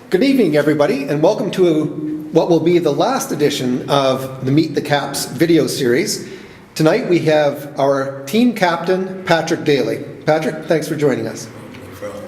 Good evening, everybody, and welcome to what will be the last edition of the Meet the Caps video series. Tonight we have our team captain, Patrick Daley. Patrick, thanks for joining us. No problem.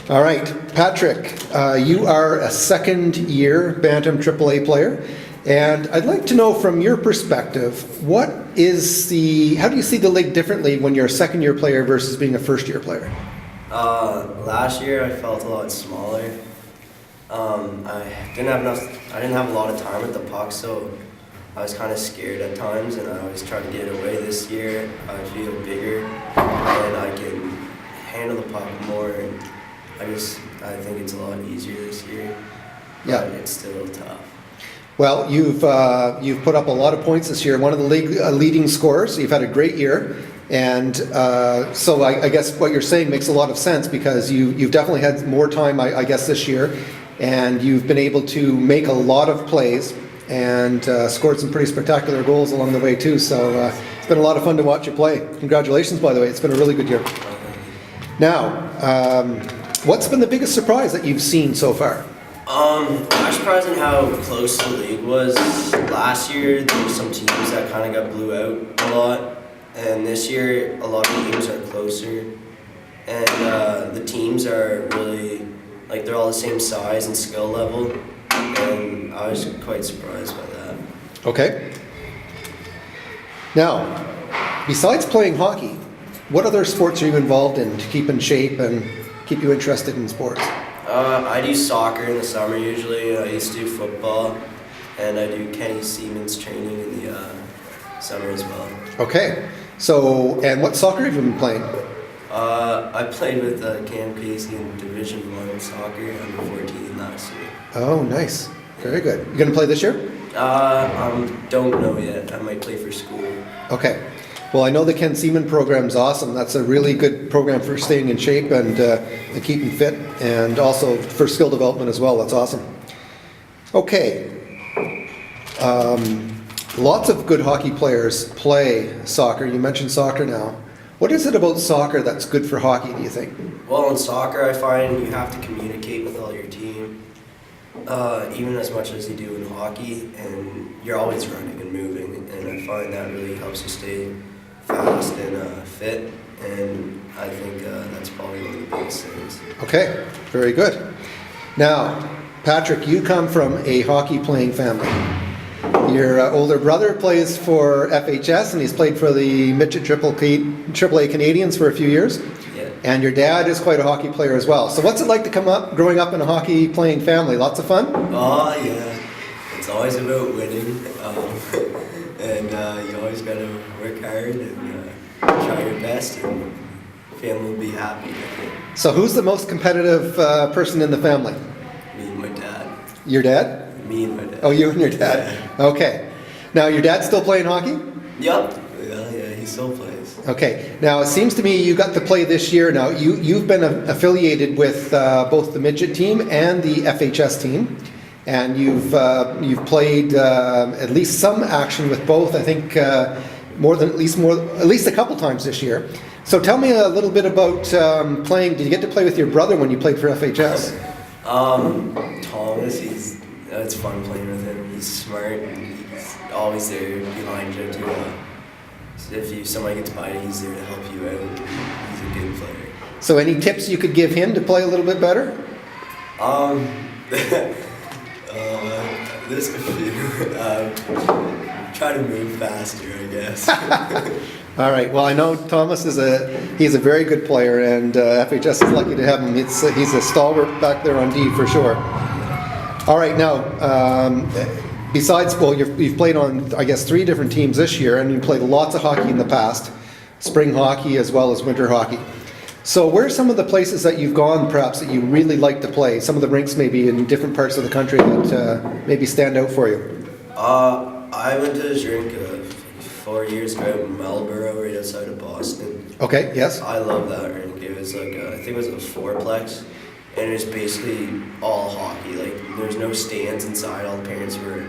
All right, Patrick, you are a second-year Bantam AAA player, and I'd like to know from your perspective, how do you see the league differently when you're a second-year player versus being a first-year player? Last year I felt a lot smaller. I didn't have a lot of time with the puck, so I was kind of scared at times, and I always tried to get it away. This year I feel bigger, and I can handle the puck more, and I think it's a lot easier this year. Yeah. But it's still tough. Well, you've put up a lot of points this year, one of the league leading scorers. You've had a great year, and so I guess what you're saying makes a lot of sense because you've definitely had more time, I guess, this year, and you've been able to make a lot of plays and scored some pretty spectacular goals along the way too. So it's been a lot of fun to watch you play. Congratulations, by the way. It's been a really good year. Now, what's been the biggest surprise that you've seen so far? I'm surprised in how close the league was. Last year, there were some teams that kind of got blew out a lot, and this year, a lot of games are closer, and the teams are really, they're all the same size and skill level, and I was quite surprised by that. Okay. Now, besides playing hockey, what other sports are you involved in to keep in shape and keep you interested in sports? I do soccer in the summer usually. I used to do football, and I do Kenny Siemens training in the summer as well. Okay. So, and what soccer have you been playing? I played with Cam Casey in Division 1 soccer under 14 last year. Oh, nice. Very good. You going to play this year? Don't know yet. I might play for school. Okay. Well, I know the Ken Seaman program's awesome. That's a really good program for staying in shape and keeping fit, and also for skill development as well. That's awesome. Okay. Lots of good hockey players play soccer. You mentioned soccer now. What is it about soccer that's good for hockey, do you think? Well, in soccer, I find you have to communicate with all your team, even as much as you do in hockey, and you're always running and moving, and I find that really helps you stay fast and fit, and I think that's probably one of the biggest things. Okay, very good. Now, Patrick, you come from a hockey-playing family. Your older brother plays for FHS, and he's played for the Midget AAA Canadians for a few years. Yeah. And your dad is quite a hockey player as well. So what's it like to growing up in a hockey-playing family? Lots of fun? Oh, yeah. It's always about winning. And you always got to work hard and try your best, and family will be happy. So who's the most competitive person in the family? Me and my dad. Your dad? Me and my dad. Oh, you and your dad. Yeah. Okay. Now, your dad's still playing hockey? Yep. Yeah, he still plays. Okay. Now, it seems to me you got to play this year. Now, you've been affiliated with both the midget team and the FHS team. And you've played at least some action with both. I think at least a couple times this year. So tell me a little bit about playing. Did you get to play with your brother when you played for FHS? Thomas, it's fun playing with him. He's smart. And he's always there behind you too. So if somebody gets by you, he's there to help you out. He's a good player. So any tips you could give him to play a little bit better? There's a few. Try to move faster, I guess. All right. Well, I know Thomas he's a very good player, and FHS is lucky to have him. He's a stalwart back there on D for sure. All right. Now, besides, well, you've played on, I guess, 3 different teams this year, and you played lots of hockey in the past, spring hockey as well as winter hockey. So where are some of the places that you've gone, perhaps, that you really like to play? Some of the rinks maybe in different parts of the country that maybe stand out for you? I went to this rink 4 years ago in Marlborough, right outside of Boston. Okay, yes. I love that rink. It was I think it was a fourplex, and it was basically all hockey. There's no stands inside. All the parents were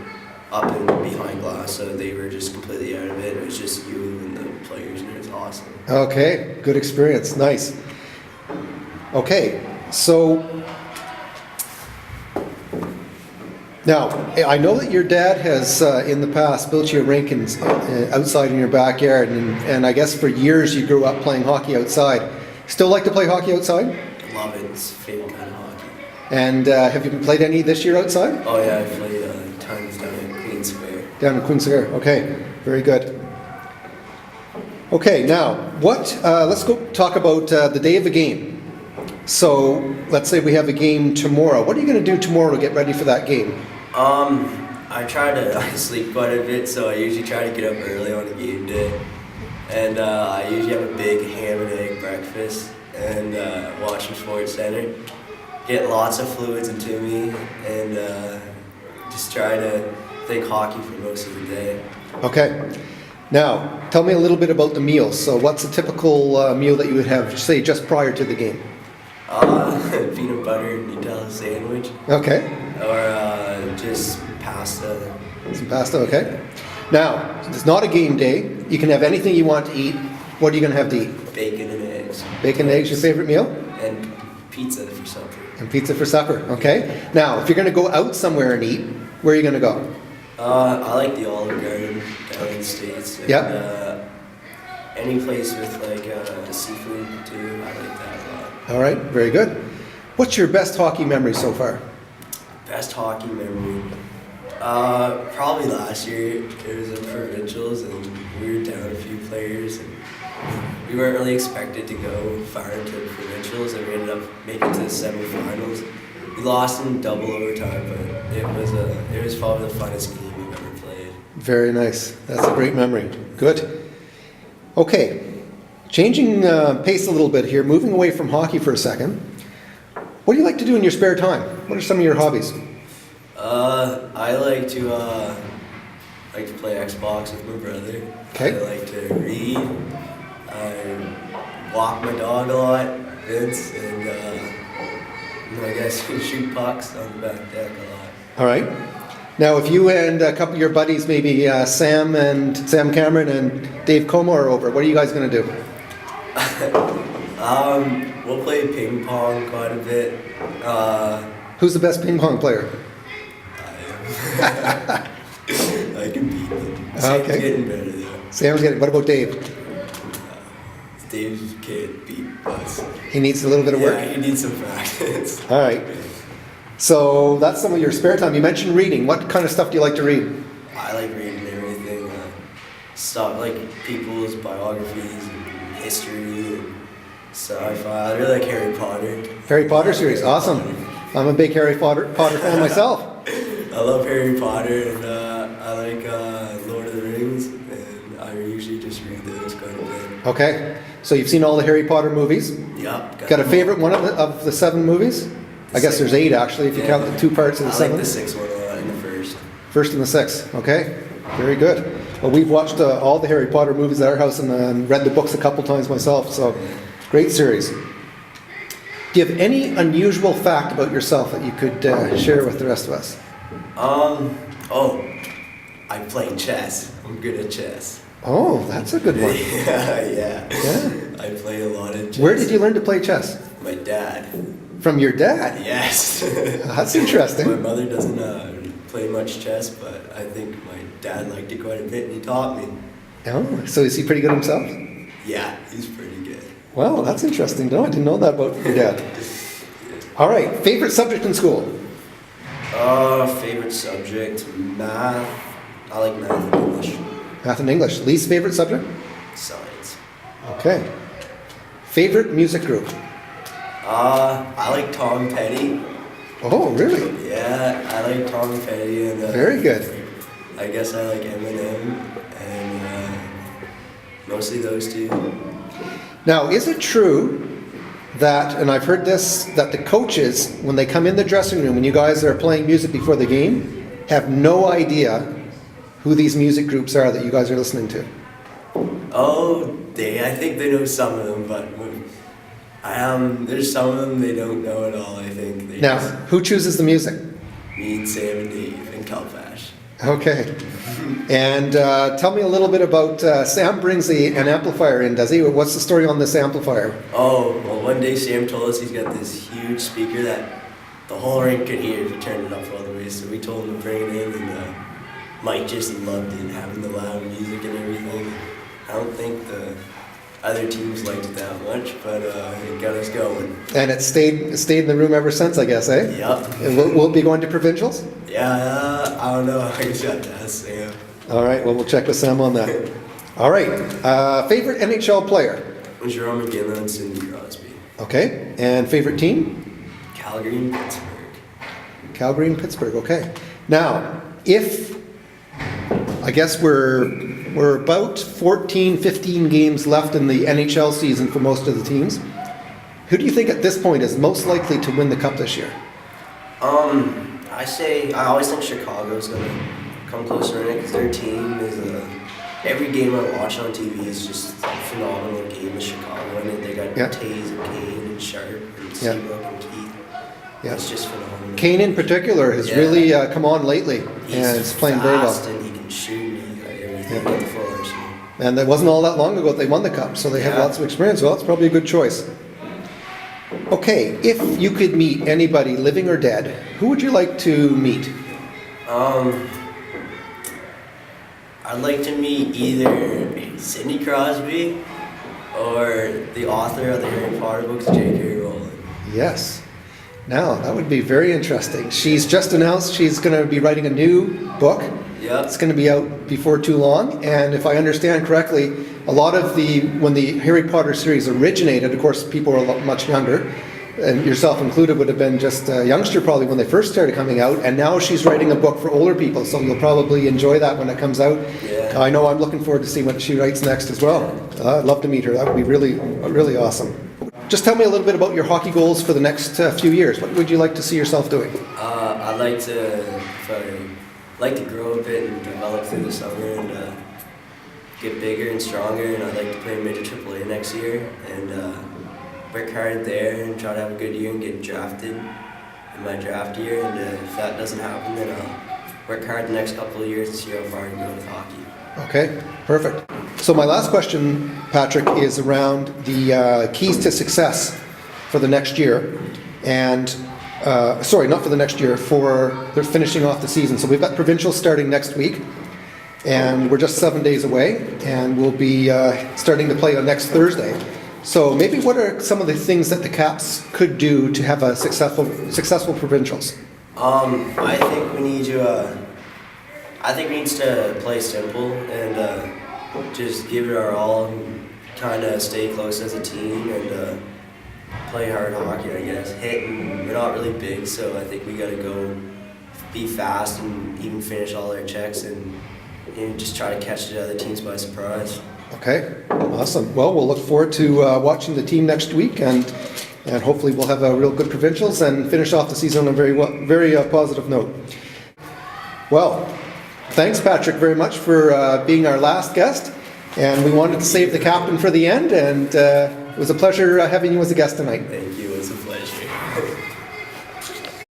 up and behind glass, so they were just completely out of it. It was just you and the players, and it was awesome. Okay, good experience. Nice. Okay, so Now, I know that your dad has, in the past, built you a rink outside in your backyard, and I guess for years you grew up playing hockey outside. Still like to play hockey outside? Love it. It's favorite kind of hockey. And have you played any this year outside? Oh yeah, I played times down at Queen Square. Down in Queen Square. Okay, very good. Okay, now let's go talk about the day of the game. So let's say we have a game tomorrow. What are you going to do tomorrow to get ready for that game? I try to sleep quite a bit, so I usually try to get up early on a game day. And I usually have a big ham and egg breakfast and watch some Sports Center. Get lots of fluids into me and just try to think hockey for most of the day. Okay. Now, tell me a little bit about the meals. So what's a typical meal that you would have, say, just prior to the game? Peanut butter Nutella sandwich. Okay. Or just pasta. Some pasta, okay. Now, it's not a game day. You can have anything you want to eat. What are you going to have to eat? Bacon and eggs. Bacon and eggs, your favorite meal? And pizza for supper. And pizza for supper, okay. Now, if you're going to go out somewhere and eat, where are you going to go? I like the Olive Garden down in the States. And, Yep. Any place with like seafood too, I like that a lot. All right, very good. What's your best hockey memory so far? Best hockey memory? Probably last year. It was in provincials and we were down a few players and we weren't really expected to go far into the provincials and we ended up making it to the semifinals. We lost in double overtime, but it was probably the funnest game we've ever played. Very nice. That's a great memory. Good. Okay, changing pace a little bit here, moving away from hockey for a second. What do you like to do in your spare time? What are some of your hobbies? I like to play Xbox with my brother. Okay. I like to read. I walk my dog a lot, Vince, and I guess shoot pucks on the back deck a lot. All right. Now, if you and a couple of your buddies, maybe Sam Cameron and Dave Como are over, what are you guys going to do? We'll play ping pong quite a bit. Who's the best ping pong player? I can beat them. Sam's Okay. getting better though. Sam's getting. What about Dave? Dave can't beat us. He needs a little bit of work. Yeah, he needs some practice. All right. So that's some of your spare time. You mentioned reading. What kind of stuff do you like to read? I like reading everything. Stuff like people's biographies and history and sci-fi. I really like Harry Potter. Harry Potter series. Awesome. I'm a big Harry Potter fan myself. I love Harry Potter and I like Lord of the Rings and I usually just read those quite a bit. Okay. So you've seen all the Harry Potter movies. Yep. Got a favorite one of the 7 movies? I guess there's 8 actually, if you count the 2 parts of the 7. I like the 6th one a lot and the first. First and the 6th. Okay. Very good. Well, we've watched all the Harry Potter movies at our house and read the books a couple times myself. So, great series. Do you have any unusual fact about yourself that you could share with the rest of us? I play chess. I'm good at chess. Oh, that's a good one. Yeah. Yeah. I play a lot of chess. Where did you learn to play chess? My dad. From your dad? Yes. That's interesting. My mother doesn't play much chess, but I think my dad liked it quite a bit and he taught me. Oh, so is he pretty good himself? Yeah, he's pretty good. Well, that's interesting. No, I didn't know that about your dad. All right, favorite subject in school? Favorite subject, math. I like math and English. Math and English. Least favorite subject? Science. Okay. Favorite music group? I like Tom Petty. Oh, really? Yeah, I like Tom Petty and Very good. I guess I like Eminem and mostly those two. Now, is it true that, and I've heard this, that the coaches, when they come in the dressing room, when you guys are playing music before the game, have no idea who these music groups are that you guys are listening to? Oh, I think they know some of them, but there's some of them they don't know at all, I think. Now, who chooses the music? Me and Sam and Dave and Calfash. Okay. And tell me a little bit about, Sam brings an amplifier in, does he? What's the story on this amplifier? Oh, well, one day Sam told us he's got this huge speaker that the whole rink could hear if you turned it up all the way. So we told him to bring it in, and Mike just loved it, having the loud music and everything. I don't think the other teams liked it that much, but it got us going. And it stayed in the room ever since, I guess, eh? Yep. And will it be going to provincials? Yeah, I don't know. I just got to ask Sam. All right, well, we'll check with Sam on that. All right, favorite NHL player? Jerome McGinley and Cindy Crosby. Okay, and favorite team? Calgary and Pittsburgh. Calgary and Pittsburgh, okay. Now, if, I guess we're about 14, 15 games left in the NHL season for most of the teams. Who do you think at this point is most likely to win the Cup this year? I always think Chicago's going to come closer in it because their team is every game I watch on TV is just a phenomenal game with Chicago. I mean, they got Taze and Kane and Sharp and Seabrook and Keith. Yeah. It's just phenomenal. Kane in particular has really come on lately, and is playing very well. And he can shoot everything on the floor. So. And it wasn't all that long ago they won the Cup, so they have lots of experience. Well, it's probably a good choice. Okay, if you could meet anybody, living or dead, who would you like to meet? I'd like to meet either Sidney Crosby or the author of the Harry Potter books, J.K. Rowling. Yes. Now, that would be very interesting. She's just announced she's going to be writing a new book. Yep. It's going to be out before too long, and if I understand correctly, a lot of when the Harry Potter series originated, of course, people were a lot much younger, and yourself included would have been just a youngster probably when they first started coming out, and now she's writing a book for older people, so you'll probably enjoy that when it comes out. Yeah. I know I'm looking forward to see what she writes next as well. I'd love to meet her. That would be really, really awesome. Just tell me a little bit about your hockey goals for the next few years. What would you like to see yourself doing? I'd like to grow a bit and develop through the summer and get bigger and stronger, and I'd like to play midget AAA next year and work hard there and try to have a good year and get drafted in my draft year, and if that doesn't happen, then I'll work hard the next couple of years to see how far I can go with hockey. Okay, perfect. So my last question, Patrick, is around the keys to success for the next year. And, sorry, not for the next year, they're finishing off the season. So we've got provincials starting next week, and we're just 7 days away, and we'll be starting to play on next Thursday. So maybe what are some of the things that the Caps could do to have a successful provincials? I think we need to play simple and just give it our all and kind of stay close as a team and play hard hockey, I guess. We're not really big, so I think we got to go be fast and even finish all our checks and just try to catch the other teams by surprise. Okay, awesome. Well, we'll look forward to watching the team next week, and hopefully we'll have a real good provincials and finish off the season on a very positive note. Well, thanks, Patrick, very much for being our last guest, and we wanted to save the captain for the end, and it was a pleasure having you as a guest tonight. Thank you.